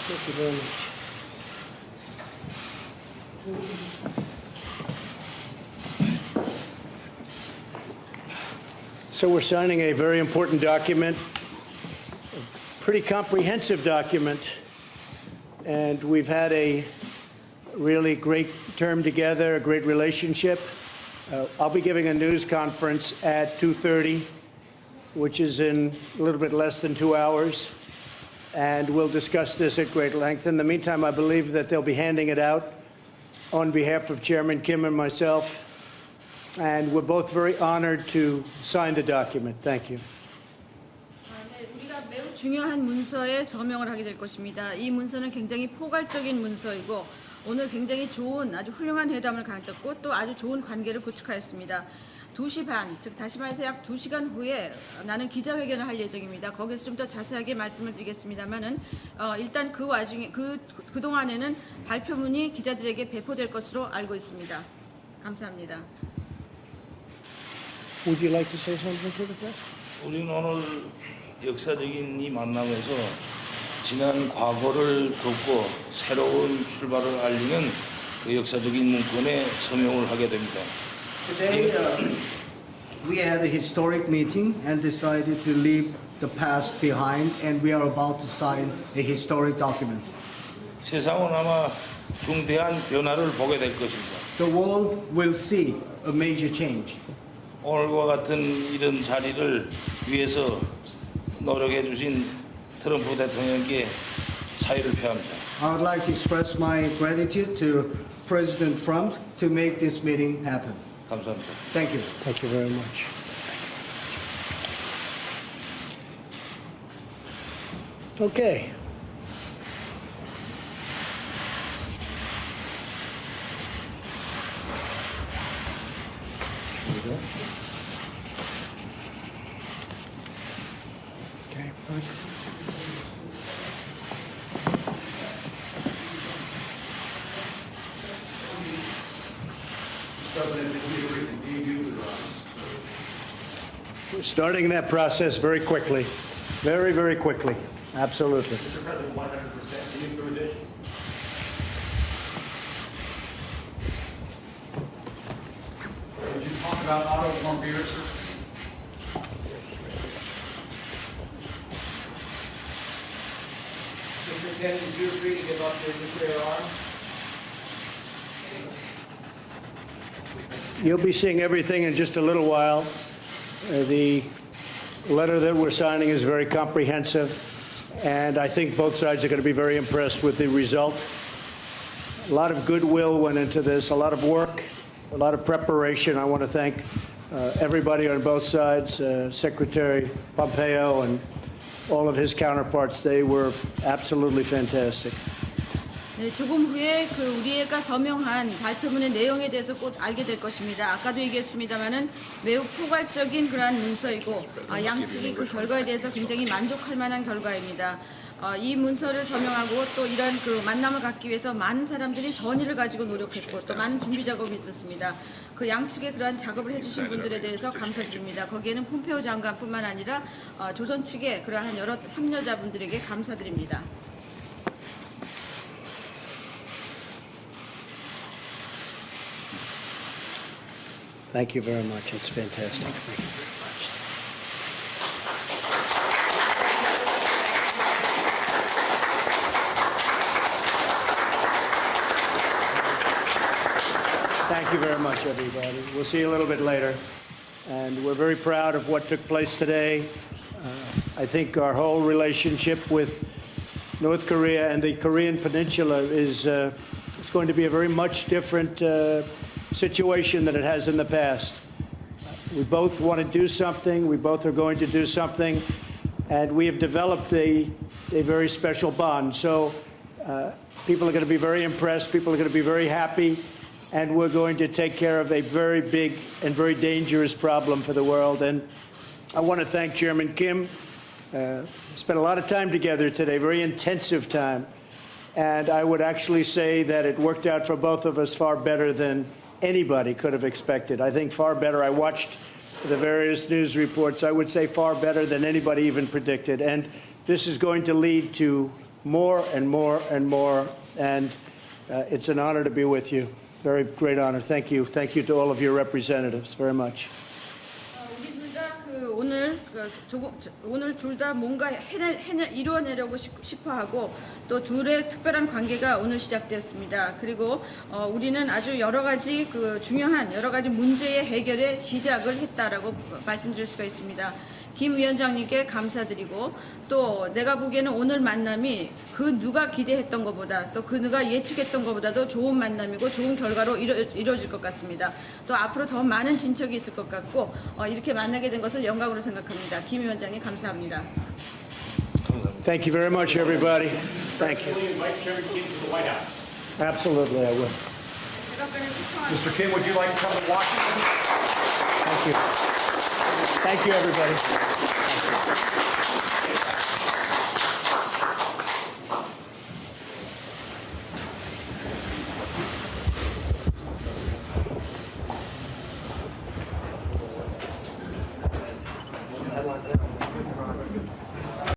Thank you very much. So we're signing a very important document, a pretty comprehensive document, and we've had a really great term together, a great relationship. I'll be giving a news conference at 2:30, which is in a little bit less than 2 hours, and we'll discuss this at great length. In the meantime, I believe that they'll be handing it out on behalf of Chairman Kim and myself, and we're both very honored to sign the document. Thank you. 네, 우리가 매우 중요한 문서에 서명을 하게 될 것입니다. 이 문서는 굉장히 포괄적인 문서이고 오늘 굉장히 좋은 아주 훌륭한 회담을 가졌고 또 아주 좋은 관계를 구축하였습니다. 2시 반, 즉 다시 말해서 약 2시간 후에 나는 기자회견을 할 예정입니다. 거기서 좀 더 자세하게 말씀을 드리겠습니다만은 일단 그 와중에 그동안에는 발표문이 기자들에게 배포될 것으로 알고 있습니다. 감사합니다. Would you like to say something to the press? 우리는 오늘 역사적인 이 만남에서 지난 과거를 덮고 새로운 출발을 알리는 그 역사적인 문건에 서명을 하게 됩니다. Today, we had a historic meeting and decided to leave the past behind, and we are about to sign a historic document. 세상은 아마 중대한 변화를 보게 될 것입니다. The world will see a major change. 오늘과 같은 이런 자리를 위해서 노력해 주신 트럼프 대통령께 사의를 표합니다. I would like to express my gratitude to President Trump to make this meeting happen. 감사합니다. Thank you. Thank you very much. Okay. Okay, fine. We're starting that process very quickly, very, very quickly. Absolutely. Mr. President, 100%. Can you prove this? Would you talk about Otto von Bierzer? Mr. Kennedy, do you agree to give up your nuclear arms? You'll be seeing everything in just a little while. The letter that we're signing is very comprehensive, and I think both sides are going to be very impressed with the result. A lot of goodwill went into this, a lot of work, a lot of preparation. I want to thank everybody on both sides, Secretary Pompeo and all of his counterparts. They were absolutely fantastic. 네, 조금 후에 우리가 서명한 발표문의 내용에 대해서 곧 알게 될 것입니다. 아까도 얘기했습니다마는 매우 포괄적인 그러한 문서이고 양측이 그 결과에 대해서 굉장히 만족할 만한 결과입니다. 이 문서를 서명하고 또 이런 그 만남을 갖기 위해서 많은 사람들이 선의를 가지고 노력했고 또 많은 준비 작업이 있었습니다. 그 양측의 그러한 작업을 해주신 분들에 대해서 감사드립니다. 거기에는 폼페오 장관뿐만 아니라 조선 측의 그러한 여러 참여자분들에게 감사드립니다. Thank you very much. It's fantastic. Thank you very much. Thank you very much, everybody. We'll see you a little bit later. And we're very proud of what took place today. I think our whole relationship with North Korea and the Korean Peninsula is it's going to be a very much different situation than it has in the past. We both want to do something. We both are going to do something. And we have developed a very special bond. So people are going to be very impressed. People are going to be very happy. And we're going to take care of a very big and very dangerous problem for the world. And I want to thank Chairman Kim. Spent a lot of time together today, very intensive time. And I would actually say that it worked out for both of us far better than anybody could have expected. I think far better. I watched the various news reports. I would say far better than anybody even predicted. And this is going to lead to more and more and more. And it's an honor to be with you. Very great honor. Thank you. Thank you to all of your representatives very much. 우리 둘 다 오늘 둘 다 뭔가 이루어내려고 싶어하고 또 둘의 특별한 관계가 오늘 시작되었습니다. 그리고 우리는 아주 여러 가지 중요한 여러 가지 문제의 해결에 시작을 했다라고 말씀드릴 수가 있습니다. 김 위원장님께 감사드리고 또 내가 보기에는 오늘 만남이 누가 기대했던 것보다 또 누가 예측했던 것보다도 좋은 만남이고 좋은 결과로 이루어질 것 같습니다. 또 앞으로 더 많은 진척이 있을 것 같고 이렇게 만나게 된 것을 영광으로 생각합니다. 김 위원장님 감사합니다. 감사합니다. Thank you very much, everybody. Thank you. Will you invite Chairman Kim to the White House? Absolutely, I will. 제각각의 초청한 Mr. Kim, would you like to come to Washington? Thank you. Thank you, everybody.